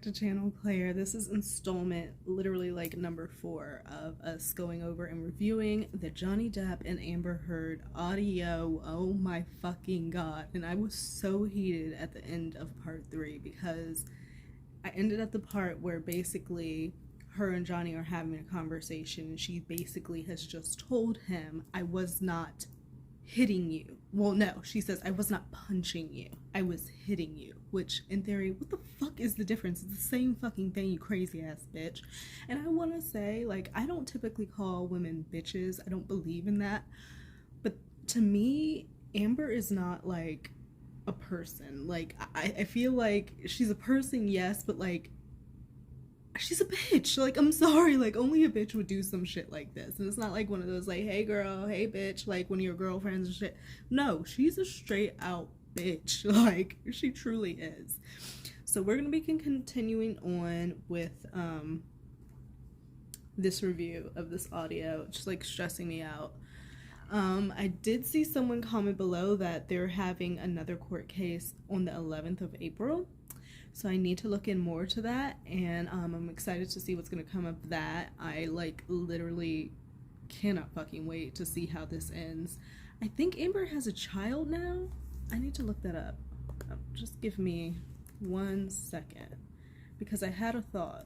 back to Channel Claire. This is installment, literally like number 4 of us going over and reviewing the Johnny Depp and Amber Heard audio. Oh my fucking god. And I was so heated at the end of part 3 because I ended at the part where basically her and Johnny are having a conversation and she basically has just told him, I was not hitting you. Well, no, she says, I was not punching you. I was hitting you. Which, in theory, what the fuck is the difference? It's the same fucking thing, you crazy ass bitch. And I want to say, like, I don't typically call women bitches. I don't believe in that. But to me, Amber is not, like, a person. Like, I feel like she's a person, yes, but, like, she's a bitch. Like, I'm sorry, like, only a bitch would do some shit like this. And it's not like one of those, like, hey girl, hey bitch, like one of your girlfriends and shit. No, she's a straight out bitch. Like, she truly is. So we're gonna be continuing on with this review of this audio. It's just like stressing me out. I did see someone comment below that they're having another court case on the 11th of April. So I need to look in more to that, and I'm excited to see what's going to come of that. I, like, literally cannot fucking wait to see how this ends. I think Amber has a child now. I need to look that up. Just give me 1 second, because I had a thought.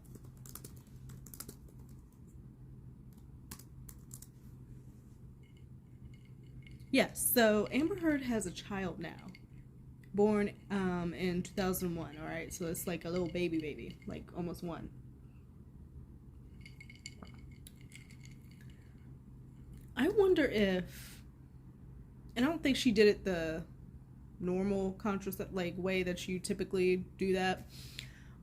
Yes, so Amber Heard has a child now. Born in 2001, all right? So it's like a little baby, like almost 1. I wonder if, and I don't think she did it the normal contraceptive like way that you typically do that,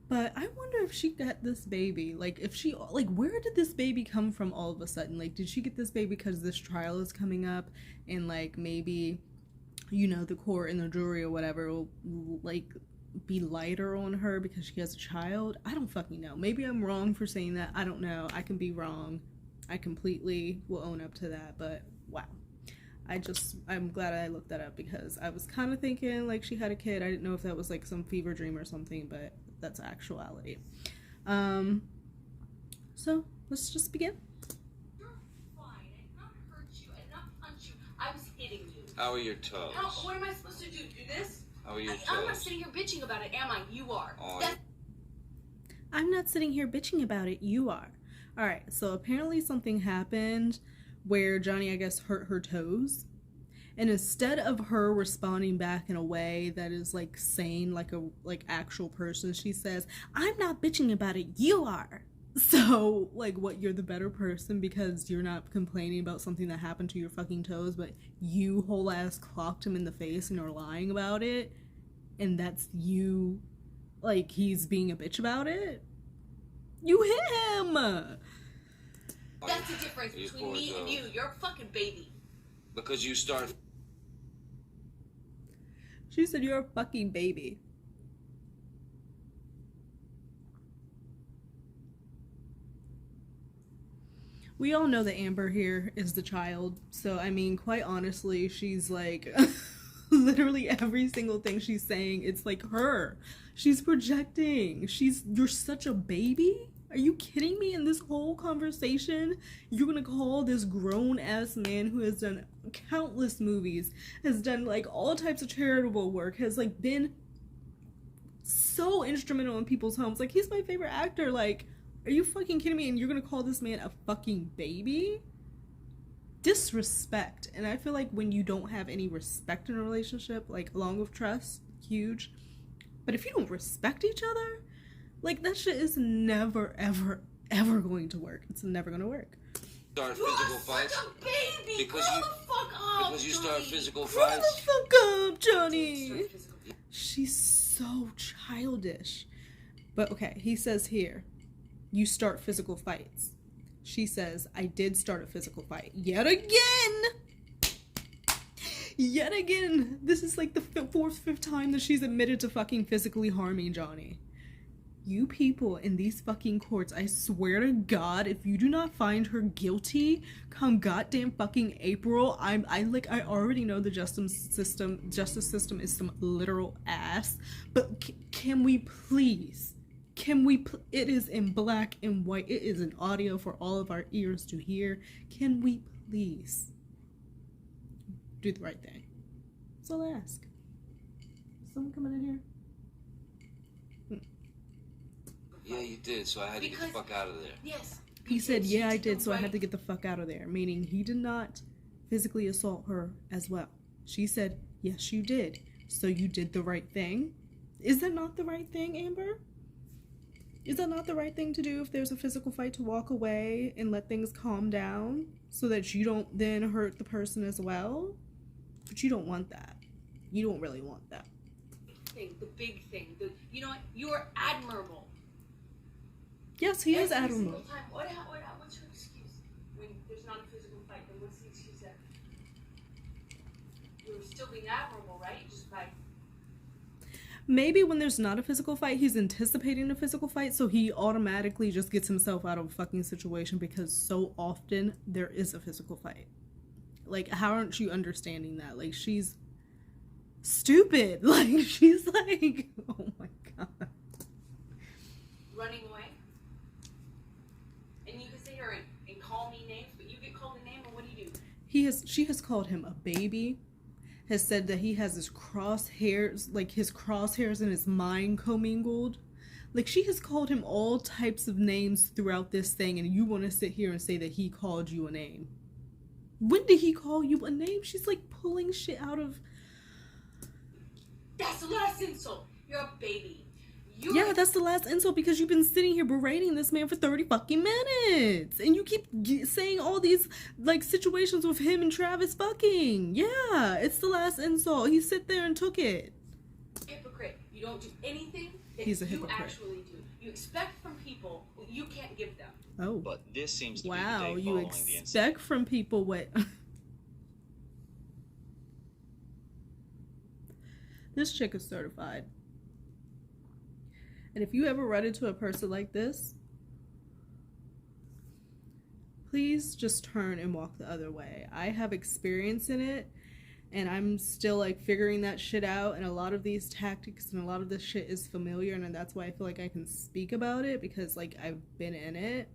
but I wonder if she got this baby, like if she, like where did this baby come from all of a sudden? Like, did she get this baby because this trial is coming up and like maybe, you know, the court and the jury or whatever will like be lighter on her because she has a child? I don't fucking know. Maybe I'm wrong for saying that. I don't know. I can be wrong. I completely will own up to that, but wow. I'm glad I looked that up because I was kind of thinking like she had a kid. I didn't know if that was like some fever dream or something, but that's actuality. So let's just begin. You're fine. I did not hurt you. I did not punch you. I was hitting you. How are your toes? What am I supposed to do? Do this? How are your toes? I'm not sitting here bitching about it, am I? You are. I'm not sitting here bitching about it. You are. Alright, so apparently something happened where Johnny, I guess, hurt her toes. And instead of her responding back in a way that is like sane, like a actual person, she says, I'm not bitching about it. You are. So, like, what, you're the better person because you're not complaining about something that happened to your fucking toes, but you whole ass clocked him in the face and are lying about it, and that's you, like, he's being a bitch about it? You hit him! That's the difference between me and you. You're a fucking baby. Because you start... She said you're a fucking baby. We all know that Amber here is the child, so I mean, quite honestly, she's like, literally every single thing she's saying, it's like her. She's projecting. You're such a baby? Are you kidding me? In this whole conversation, you're gonna call this grown-ass man who has done countless movies, has done like all types of charitable work, has like been so instrumental in people's homes, like he's my favorite actor, like, are you fucking kidding me? And you're gonna call this man a fucking baby? Disrespect. And I feel like when you don't have any respect in a relationship, like along with trust, huge. But if you don't respect each other, like that shit is never, ever, ever going to work. It's never gonna work. Start physical fights. Such a baby. Because Grow you, the fuck up, because you Johnny. start physical Grow the fights. fuck up, Johnny. She's so childish. But okay, he says here, you start physical fights. She says, I did start a physical fight. Yet again! Yet again! This is like the fifth time that she's admitted to fucking physically harming Johnny. You people in these fucking courts, I swear to God, if you do not find her guilty come goddamn fucking April, I already know the justice system is some literal ass, but can we please Can we, it is in black and white. It is an audio for all of our ears to hear. Can we please do the right thing? That's all I ask. Someone coming in here? Yeah, you did, so I had to get the fuck out of there. Yes. He said, yeah, I did, so I had to get. get the fuck out of there. Meaning he did not physically assault her as well. She said, yes, you did. So you did the right thing. Is that not the right thing, Amber? Is that not the right thing to do if there's a physical fight, to walk away and let things calm down so that you don't then hurt the person as well? But you don't want that. You don't really want that. The big thing. You know what? You are admirable. Yes, he is Every admirable. single time. What's your excuse when there's not a physical fight? Then what's the excuse that you're still being admirable, right? Just by Maybe when there's not a physical fight, he's anticipating a physical fight, so he automatically just gets himself out of a fucking situation because so often there is a physical fight. Like, how aren't you understanding that? Like, she's stupid. Like, she's like, oh my god. running away. And you can sit here and call me names, but you get called a name, and what do you do? She has called him a baby, has said that he has his crosshairs, like his crosshairs and his mind commingled. Like, she has called him all types of names throughout this thing, and you want to sit here and say that he called you a name. When did he call you a name? She's like pulling shit out of... That's the last insult. You're a baby. Yeah, that's the last insult because you've been sitting here berating this man for 30 fucking minutes. And you keep saying all these, like, situations with him and Travis fucking. Yeah, it's the last insult. He sit there and took it. Hypocrite. You don't do anything that He's a you hypocrite. actually do. You expect from people what you can't give them. Oh. But this seems to Wow, be the day you following the incident. expect from people what... This chick is certified. And if you ever run into a person like this, please just turn and walk the other way. I have experience in it, and I'm still like figuring that shit out, and a lot of these tactics and a lot of this shit is familiar, and that's why I feel like I can speak about it, because like I've been in it.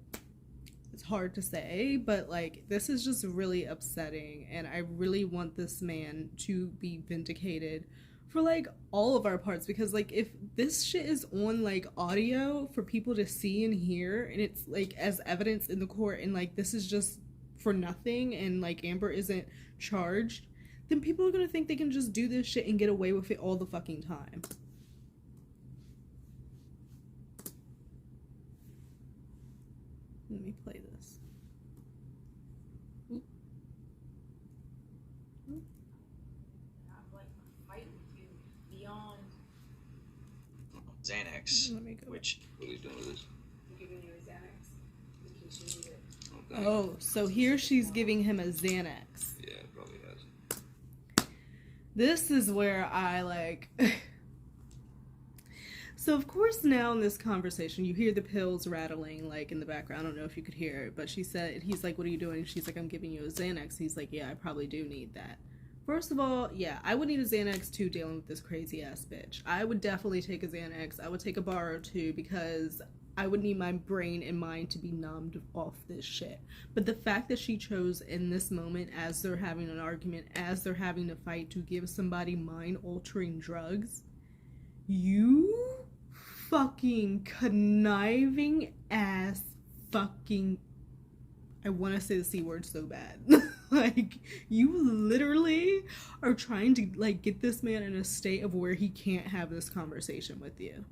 It's hard to say, but like this is just really upsetting, and I really want this man to be vindicated for like all of our parts, because like if this shit is on like audio for people to see and hear, and it's like as evidence in the court, and like this is just for nothing, and like Amber isn't charged, then people are gonna think they can just do this shit and get away with it all the fucking time. Let me play this. Have like a fight with you beyond Xanax, Let me go. which What are you doing with this? giving you a Xanax in case you need it. Okay. Oh, so here she's giving him a Xanax. Yeah, it probably has. This is where I like... So of course now in this conversation you hear the pills rattling like in the background. I don't know if you could hear it, but she said, he's like, what are you doing? She's like, I'm giving you a Xanax. He's like, yeah, I probably do need that. First of all, yeah, I would need a Xanax too, dealing with this crazy ass bitch. I would definitely take a Xanax. I would take a bar or two, because I would need my brain and mind to be numbed off this shit. But the fact that she chose in this moment, as they're having an argument, as they're having a fight, to give somebody mind-altering drugs, you fucking conniving ass fucking... I want to say the C word so bad. Like, you literally are trying to, like, get this man in a state of where he can't have this conversation with you.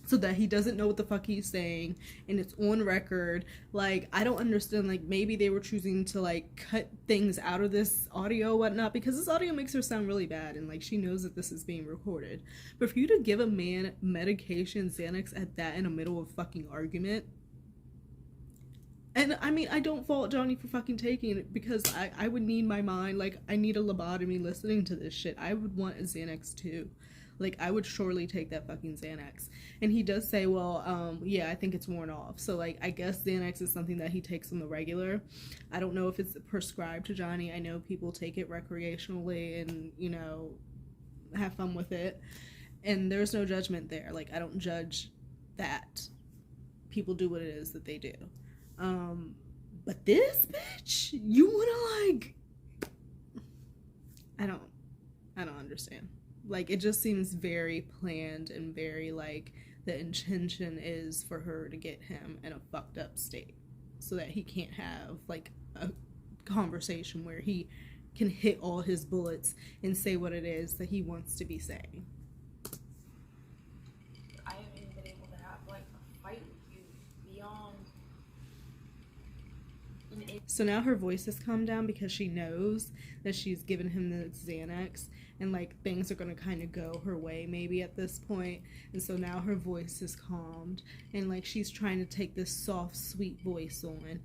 So that he doesn't know what the fuck he's saying, and it's on record. Like, I don't understand, like, maybe they were choosing to, like, cut things out of this audio, whatnot, because this audio makes her sound really bad, and, like, she knows that this is being recorded. But for you to give a man medication, Xanax, at that in the middle of a fucking argument... And, I mean, I don't fault Johnny for fucking taking it, because I would need my mind, like, I need a lobotomy listening to this shit. I would want a Xanax, too. Like, I would surely take that fucking Xanax. And he does say, well, yeah, I think it's worn off. So, like, I guess Xanax is something that he takes on the regular. I don't know if it's prescribed to Johnny. I know people take it recreationally and, you know, have fun with it. And there's no judgment there. Like, I don't judge that people do what it is that they do. But this bitch, you wanna like, I don't understand. Like, it just seems very planned and very like the intention is for her to get him in a fucked up state so that he can't have like a conversation where he can hit all his bullets and say what it is that he wants to be saying. I haven't even been able to have like a fight with you beyond. So now her voice has calmed down because she knows that she's given him the Xanax and like things are going to kind of go her way maybe at this point. And so now her voice is calmed and like she's trying to take this soft, sweet voice on.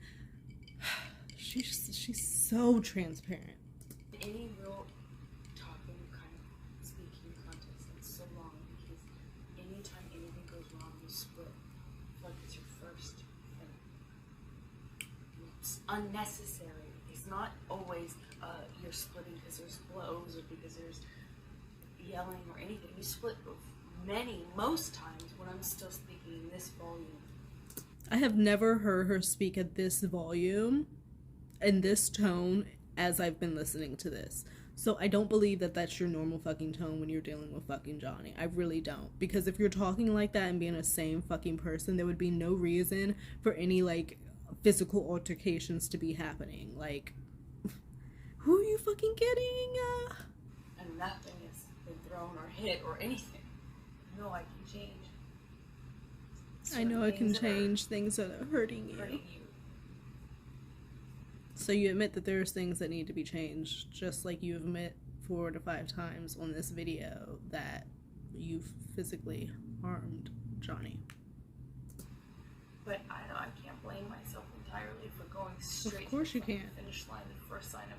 She's so transparent. Any real talking kind of speaking context that's so long because anytime anything goes wrong, you split. Like it's your first thing. It's unnecessary. It's not always you're splitting because there's blows or because there's yelling or anything. You split most times when I'm still speaking in this volume. I have never heard her speak at this volume, in this tone, as I've been listening to this. So I don't believe that that's your normal fucking tone when you're dealing with fucking Johnny. I really don't. Because if you're talking like that and being the same fucking person, there would be no reason for any, like, physical altercations to be happening. Like, who are you fucking kidding? And nothing has been thrown or hit or anything. No, I can change. I know I can change things that are hurting you. So you admit that there's things that need to be changed, just like you admit 4 to 5 times on this video that you've physically harmed Johnny. But I can't blame myself entirely for going straight Of course to you the can't. finish line, the first sign of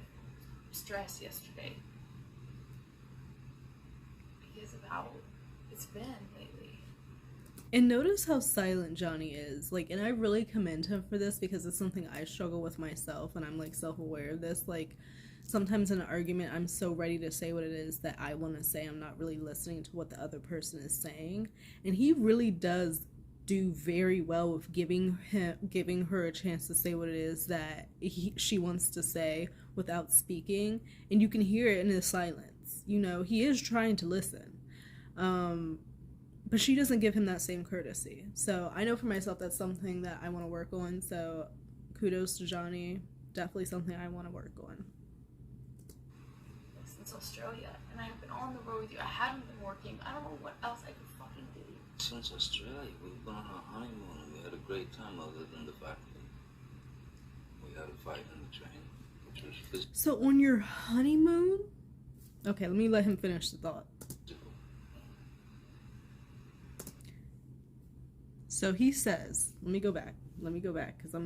stress yesterday. Because of how it's been lately. And notice how silent Johnny is. Like, and I really commend him for this because it's something I struggle with myself and I'm like self-aware of this. Like, sometimes in an argument I'm so ready to say what it is that I want to say. I'm not really listening to what the other person is saying. And he really does do very well with giving her a chance to say what it is that she wants to say without speaking. And you can hear it in his silence. You know, he is trying to listen. But she doesn't give him that same courtesy. So I know for myself that's something that I want to work on. So kudos to Johnny. Definitely something I want to work on. Since Australia, and I've been on the road with you. I haven't been working. I don't know what else I could fucking do. Since Australia, we've been on our honeymoon and we had a great time other than the fact that we had a fight on the train, which was physical. So on your honeymoon? Okay, let me let him finish the thought. So he says, let me go back because I'll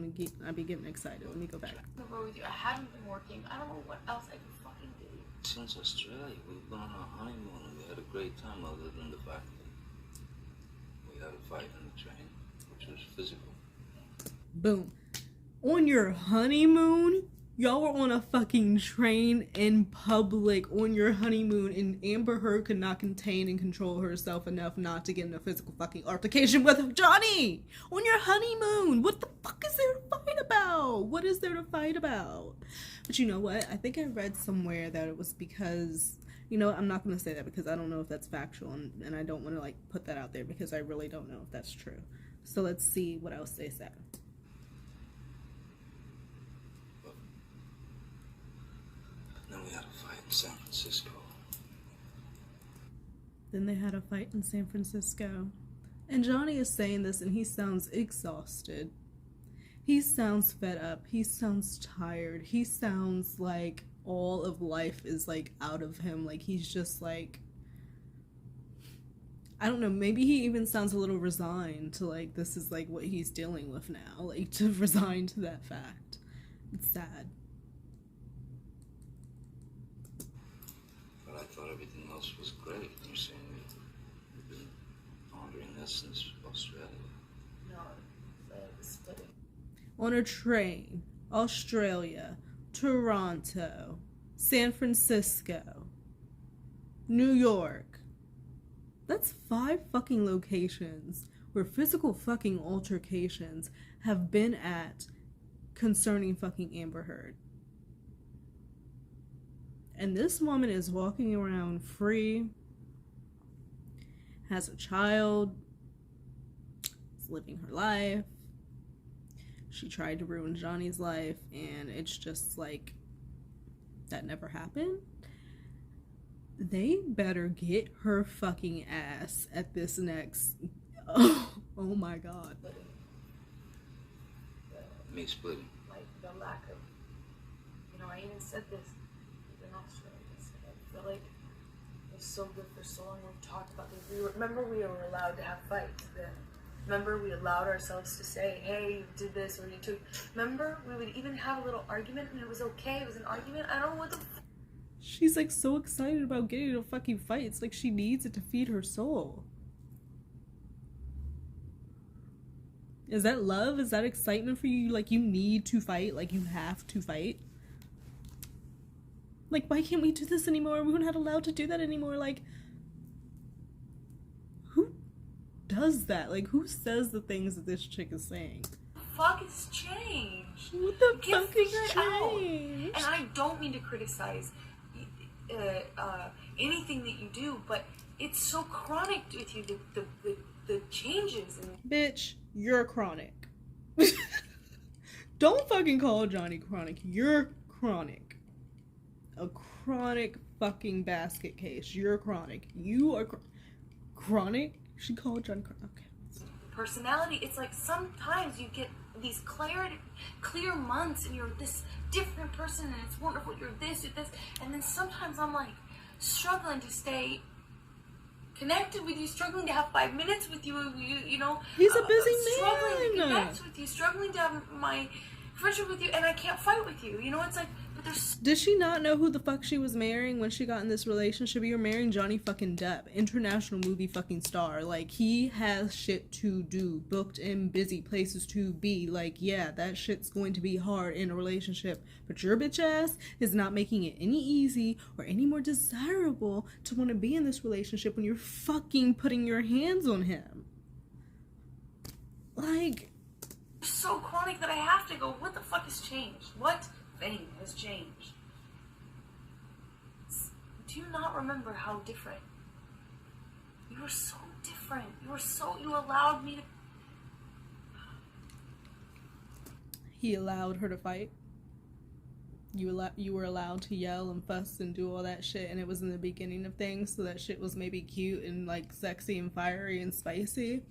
be getting excited. Let me go back. On the road with you. I haven't been working. I don't know what else I could fucking do. Since Australia, we've been on our honeymoon and we had a great time other than the fact that we had a fight on the train, which was physical. Boom. On your honeymoon? Y'all were on a fucking train in public on your honeymoon, and Amber Heard could not contain and control herself enough not to get in a physical fucking altercation with Johnny on your honeymoon. What the fuck is there to fight about? What is there to fight about? But you know what? I think I read somewhere that it was because, you know, I'm not going to say that because I don't know if that's factual, and I don't want to like put that out there because I really don't know if that's true. So let's see what else they said. Then we had a fight in San Francisco. Then they had a fight in San Francisco. And Johnny is saying this and he sounds exhausted. He sounds fed up. He sounds tired. He sounds like all of life is like out of him. Like he's just like, I don't know, maybe he even sounds a little resigned to like this is like what he's dealing with now. Like to resign to that fact. It's sad. But I thought everything else was great. You're saying we've been pondering this since Australia. No, the splitting. On a train, Australia, Toronto, San Francisco, New York. That's 5 fucking locations where physical fucking altercations have been at concerning fucking Amber Heard. And this woman is walking around free, has a child, is living her life. She tried to ruin Johnny's life, and it's just like, that never happened. They better get her fucking ass at this next. Oh my god. Me splitting. Like the lack of, I even said this in Australia. I feel like it was so good for so long. We've talked about this. Remember we were allowed to have fights then. Remember we allowed ourselves to say, hey, you did this or you took. Remember we would even have a little argument and it was okay. It was an argument. I don't know what the. She's like so excited about getting in a fucking fight. It's like she needs it to feed her soul. Is that love? Is that excitement for you? Like you need to fight? Like you have to fight? Like why can't we do this anymore? We're not allowed to do that anymore. Like who does that? Like who says the things that this chick is saying? Fuck has changed. What the You can't fuck figure has it out. changed? And I don't mean to criticize anything that you do, but it's so chronic with you, the changes. And Bitch, you're chronic. Don't fucking call Johnny chronic. You're chronic. A chronic fucking basket case. You're chronic. You are chronic? She called Johnny chronic. Okay. personality, it's like sometimes you get these clear months and you're this different person and it's wonderful, you're this, and then sometimes I'm like struggling to stay connected with you, struggling to have 5 minutes with you, you know. He's a busy struggling man. to connect with you, struggling to have my friendship with you, and I can't fight with you. You know, it's like, but there's. Did she not know who the fuck she was marrying when she got in this relationship? You're marrying Johnny fucking Depp, international movie fucking star. Like, he has shit to do, booked in busy places to be. Like, yeah, that shit's going to be hard in a relationship. But your bitch ass is not making it any easy or any more desirable to want to be in this relationship when you're fucking putting your hands on him. Like, So chronic that I have to go, what the fuck has changed? What thing has changed? Do you not remember how different? You were so different. You allowed me to. he allowed her to fight. You were allowed to yell and fuss and do all that shit, and it was in the beginning of things, so that shit was maybe cute and like sexy and fiery and spicy.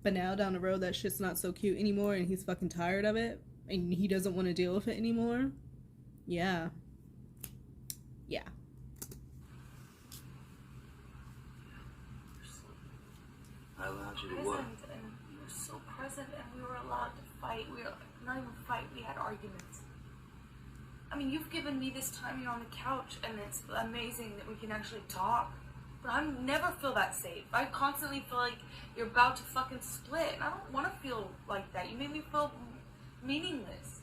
But now down the road, that shit's not so cute anymore, and he's fucking tired of it, and he doesn't want to deal with it anymore. Yeah. I allowed you to Present, what? and you were so present, and we were allowed to fight. We were not even fight. We had arguments. I mean, you've given me this time here on the couch, and it's amazing that we can actually talk. But I never feel that safe. I constantly feel like you're about to fucking split, and I don't want to feel like that. You made me feel meaningless.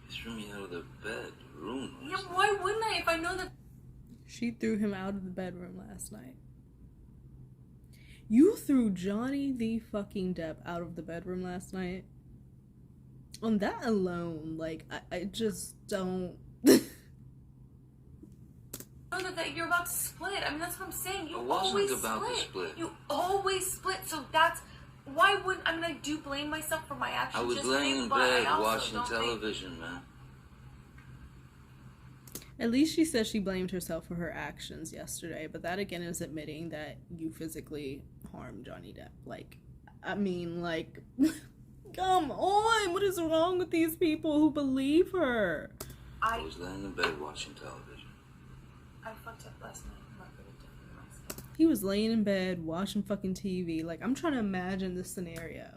You threw me out of the bedroom. Yeah, why wouldn't I if I know that? She threw him out of the bedroom last night. You threw Johnny the fucking Depp out of the bedroom last night. On that alone, like, I just don't... Know that you're about to split. I mean, that's what I'm saying. You I wasn't always about to split. split. You always split. So that's why wouldn't I mean? I do blame myself for my actions. I was just laying maybe, in but I bed also watching don't think- television, man. At least she says she blamed herself for her actions yesterday, but that again is admitting that you physically harmed Johnny Depp. Like, I mean, like, come on, what is wrong with these people who believe her? I was laying in bed watching television. I fucked up last night. I'm not gonna defend myself. He was laying in bed watching fucking TV. Like, I'm trying to imagine this scenario.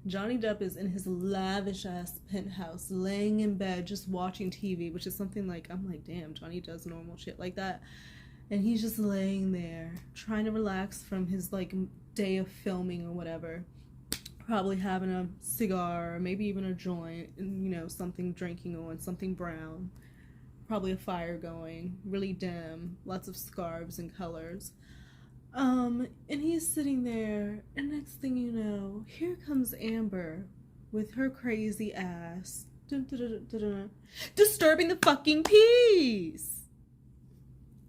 Johnny Depp is in his lavish ass penthouse, laying in bed, just watching TV, which is something like, I'm like, damn, Johnny does normal shit like that. And he's just laying there, trying to relax from his, like, day of filming or whatever. Probably having a cigar, or maybe even a joint, and, you know, something drinking on, something brown. Probably a fire going, really dim, lots of scarves and colors. And he's sitting there, and next thing you know, here comes Amber with her crazy ass. Dun, dun, dun, dun, dun, disturbing the fucking peace.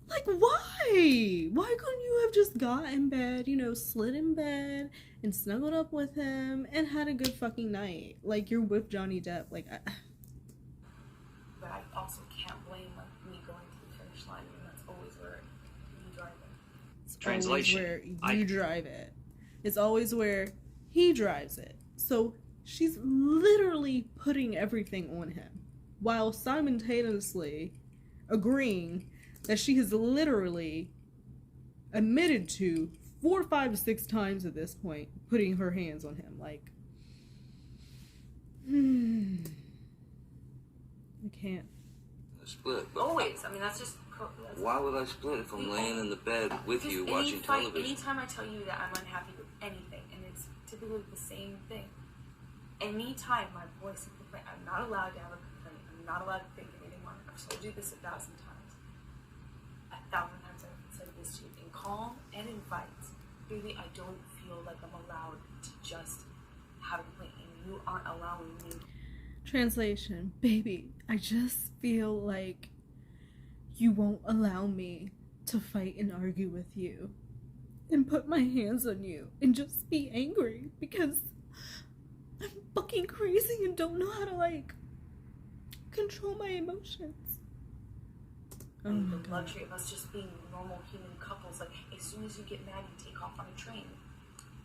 Like, why? Why couldn't you have just got in bed, slid in bed and snuggled up with him and had a good fucking night? Like, you're with Johnny Depp. Like, But I also can't blame me going to the finish line, and that's always where you drive it. it's Translation. always where you drive it. It's always where he drives it. So she's literally putting everything on him, while simultaneously agreeing that she has literally admitted to 4, 5, 6 times at this point putting her hands on him. Like, I can't. Split. But Always. I mean, that's just. why would I split if I'm laying in the bed with you watching television? Anytime I tell you that I'm unhappy with anything, and it's typically the same thing, anytime my voice is complaint, I'm not allowed to have a complaint. I'm not allowed to think it anymore. I've told you this 1,000 times. 1,000 times I've said this to you in calm and in fights. Really, I don't feel like I'm allowed to just have a complaint, and you aren't allowing me. Translation, baby, I just feel like you won't allow me to fight and argue with you and put my hands on you and just be angry because I'm fucking crazy and don't know how to, like, control my emotions. Oh my The God. luxury of us just being normal human couples. Like, as soon as you get mad, you take off on a train.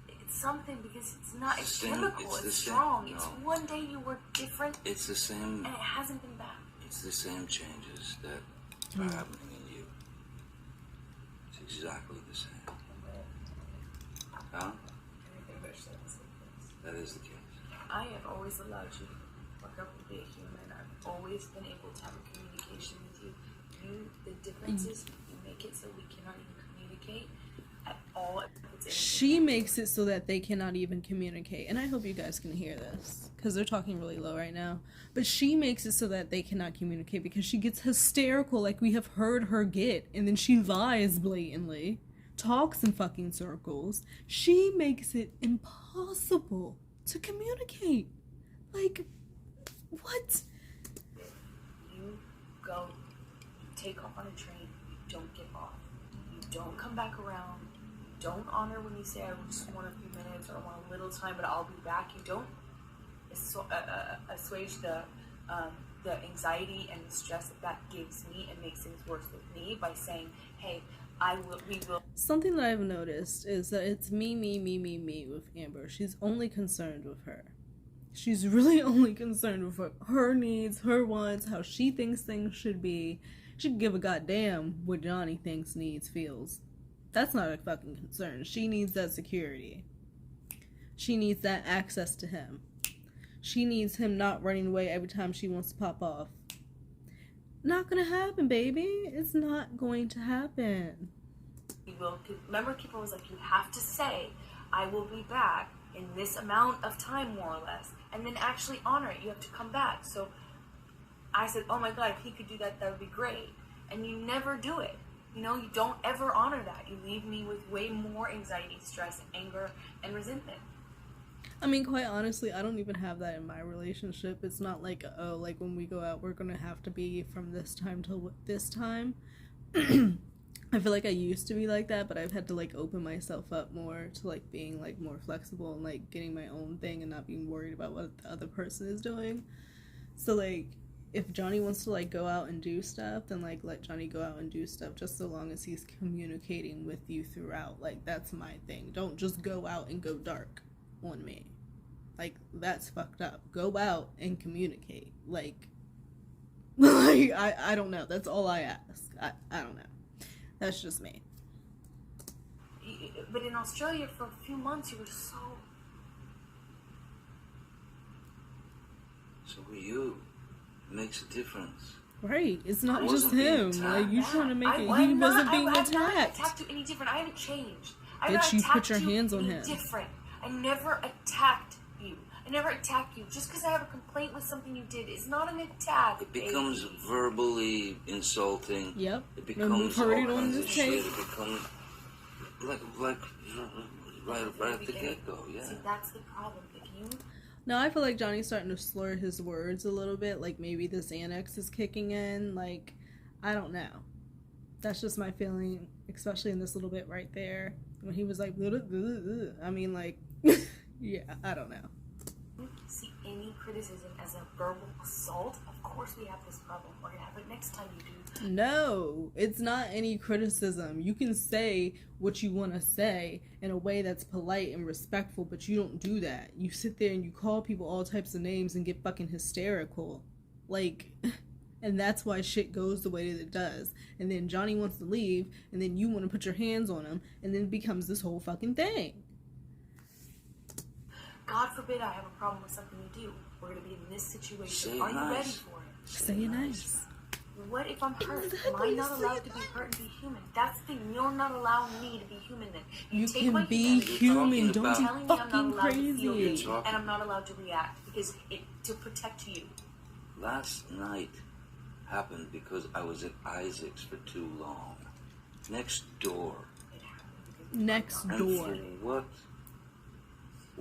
It's something because it's not. It's the same- chemical. it's the It's same- strong. no. It's one day you were different, It's the same. and it hasn't been back. It's the same changes that are happening in you. It's exactly the same. Huh? Everything but shit is like this. That is the case. I have always allowed you to fuck up and be a human. I've always been able to have a communication with you. The difference is you make it so we cannot even communicate at all. She makes it so that they cannot even communicate. And I hope you guys can hear this because they're talking really low right now. But she makes it so that they cannot communicate because she gets hysterical like we have heard her get. And then she lies blatantly, talks in fucking circles. She makes it impossible to communicate. Like, what? You go, you take off on a train, you don't get off. You don't come back around. You don't honor when you say, I just want a few minutes or I want a little time, but I'll be back. You don't assuage the anxiety and the stress that gives me and makes things worse with me by saying, hey, we will. Something that I've noticed is that it's me with Amber. She's only concerned with her. She's really only concerned with her needs, her wants, how she thinks things should be. She can give a goddamn what Johnny thinks, needs, feels. That's not a fucking concern. She needs that security. She needs that access to him. She needs him not running away every time she wants to pop off. Not gonna happen, baby. It's not going to happen. We will. Remember, Keeper was like, you have to say, I will be back in this amount of time, more or less, and then actually honor it. You have to come back. So I said, oh my God, if he could do that, that would be great. And you never do it. You know, you don't ever honor that. You leave me with way more anxiety, stress, anger, and resentment. I mean, quite honestly, I don't even have that in my relationship. It's not like, oh, like when we go out, we're gonna have to be from this time till this time. I feel like I used to be like that, but I've had to, like, open myself up more to, like, being, like, more flexible and, like, getting my own thing and not being worried about what the other person is doing. So, like, if Johnny wants to, like, go out and do stuff, then, like, let Johnny go out and do stuff just so long as he's communicating with you throughout. Like, that's my thing. Don't just go out and go dark on me. Like, that's fucked up. Go out and communicate. Like, I don't know. That's all I ask. I don't know. That's just me. But in Australia, for a few months, you were so... So are you. It makes a difference. Right. It's not I just wasn't being him. attacked. Like, you trying to make it. I'm He not- wasn't being I've not attacked. attacked you any different. I haven't changed. Bitch, I've you not put your attacked you hands on any him. different. I never attacked you. I never attacked you. Just because I have a complaint with something you did is not an attack. It becomes baby. verbally insulting. Yep. It And we've becomes all heard it on kinds this of shit. tape. It becomes... like right at the get-go, yeah. See, that's the problem. If you No, I feel like Johnny's starting to slur his words a little bit. Like maybe the Xanax is kicking in. Like, I don't know. That's just my feeling, especially in this little bit right there. When he was like, I mean, like, yeah, I don't know. see any criticism as a verbal assault, of course we have this problem. We're gonna have it next time you do. No, it's not any criticism. You can say what you want to say in a way that's polite and respectful, but you don't do that. You sit there and you call people all types of names and get fucking hysterical. Like, and that's why shit goes the way that it does. And then Johnny wants to leave, and then you want to put your hands on him, and then it becomes this whole fucking thing. God forbid I have a problem with something you do. We're gonna be in this situation. Say Are you nice. ready for it? Say it nice. What if I'm hurt? Exactly, Am I not say allowed it to be hurt and be human? That's the thing. You're not allowing me to be human then. You take can my be humanity, human. Talking Don't about- be telling me I'm not fucking allowed to feel crazy. this, Talking- and I'm not allowed to react because it to protect you. Last night happened because I was at Isaac's for too long. Next door. It happened because Next And door. for what?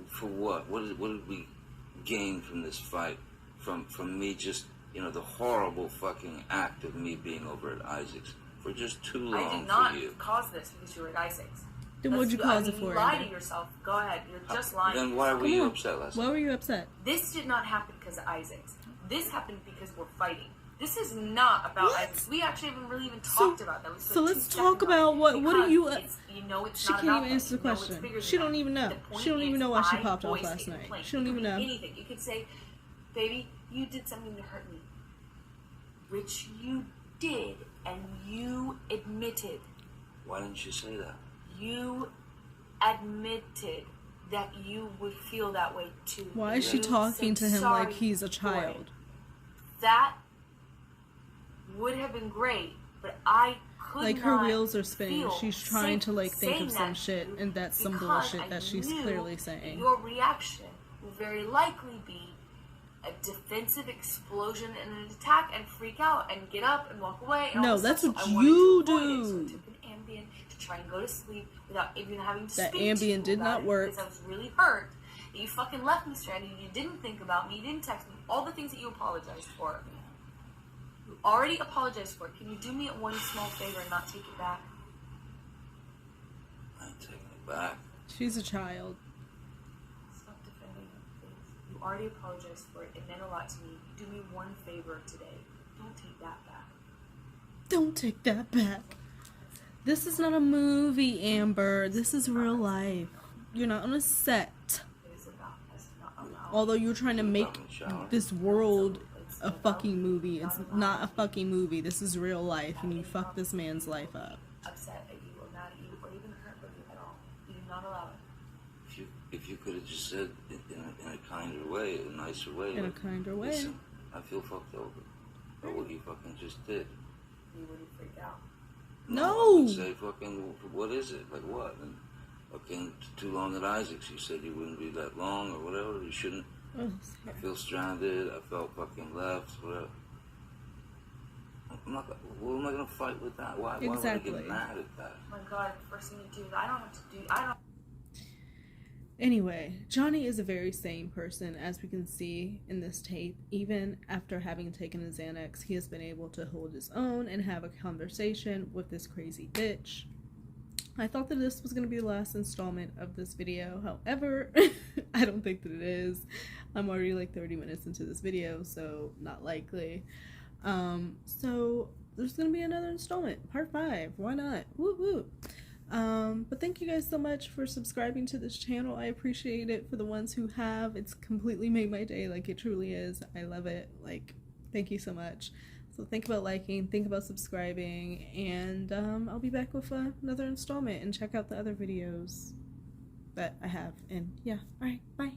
For what? What did we gain from this fight? From me just, the horrible fucking act of me being over at Isaac's for just too long I did not for you. cause this because you were at Isaac's. Then what'd you cause it You for? lie Amber? to yourself. Go ahead. You're just lying. Then why were Come you on. upset last Why night? were you upset? This did not happen because of Isaac's. This happened because we're fighting. This is not about What? Isaac's. We actually haven't really even So- talked about that. We so spent let's 2 talk seconds on about it what do you- because it's, it's She not can't about even that. answer the You know it's question. bigger She than don't that. even know. The point She don't even is, know why she I popped off voiced last a night. complaint. She don't You even could know. do anything. You could say, baby, you did something to hurt me. Which you did, and you admitted. Why didn't you say that? You admitted that you would feel that way too. Why is she You talking said to him like sorry he's a for child? it. That would have been great, but I could Like her not wheels are spinning. feel She's trying to like think saying of some that shit, to you and that's some because bullshit I that she's knew clearly saying. Your reaction would very likely be a defensive explosion and an attack and freak out and get up and walk away. And No, all this that's stuff. what So I wanted you to avoid it, so I do. took an Ambien to try and go to sleep without even having to That speak to you Ambien did about not it work. because I was really hurt. That you fucking left me stranded. You didn't think about me. You didn't text me. All the things that you apologized for. You already apologized for it. Can you do me one small favor and not take it back? I ain't taking it back. She's a child. Stop defending him, please. You already apologized for it. It meant a lot to me. Do me one favor today. Don't take that back. Don't take that back. This is not a movie, Amber. This is real life. You're not on a set. It is about us not allowing. Although you're trying to make this world a fucking movie. It's not a fucking movie. This is real life, and you fucked this man's life up. Upset at you or mad at you or even hurt with you at all. You do not allow it. If you could have just said in a kinder way, a nicer way. In a like, kinder way. Listen, I feel fucked over. But what you fucking just did. You wouldn't freak out. No. I would say fucking, what is it? Like what? And fucking too long at Isaac's. You said you wouldn't be that long or whatever. You shouldn't. Oh, I feel stranded. I felt fucking left. Whatever. I'm not. What am I gonna fight with that? Why would I Exactly. get mad at that? Oh my God, the first thing you do is I don't have to do. I don't. Anyway, Johnny is a very sane person, as we can see in this tape. Even after having taken a Xanax, he has been able to hold his own and have a conversation with this crazy bitch. I thought that this was going to be the last installment of this video. However, I don't think that it is. I'm already like 30 minutes into this video, so not likely. So there's going to be another installment, part 5. Why not? Woo woo. But thank you guys so much for subscribing to this channel. I appreciate it. For the ones who have, it's completely made my day. Like, it truly is. I love it. Like, thank you so much. So think about liking, think about subscribing, and I'll be back with another installment, and check out the other videos that I have. And yeah, alright, bye.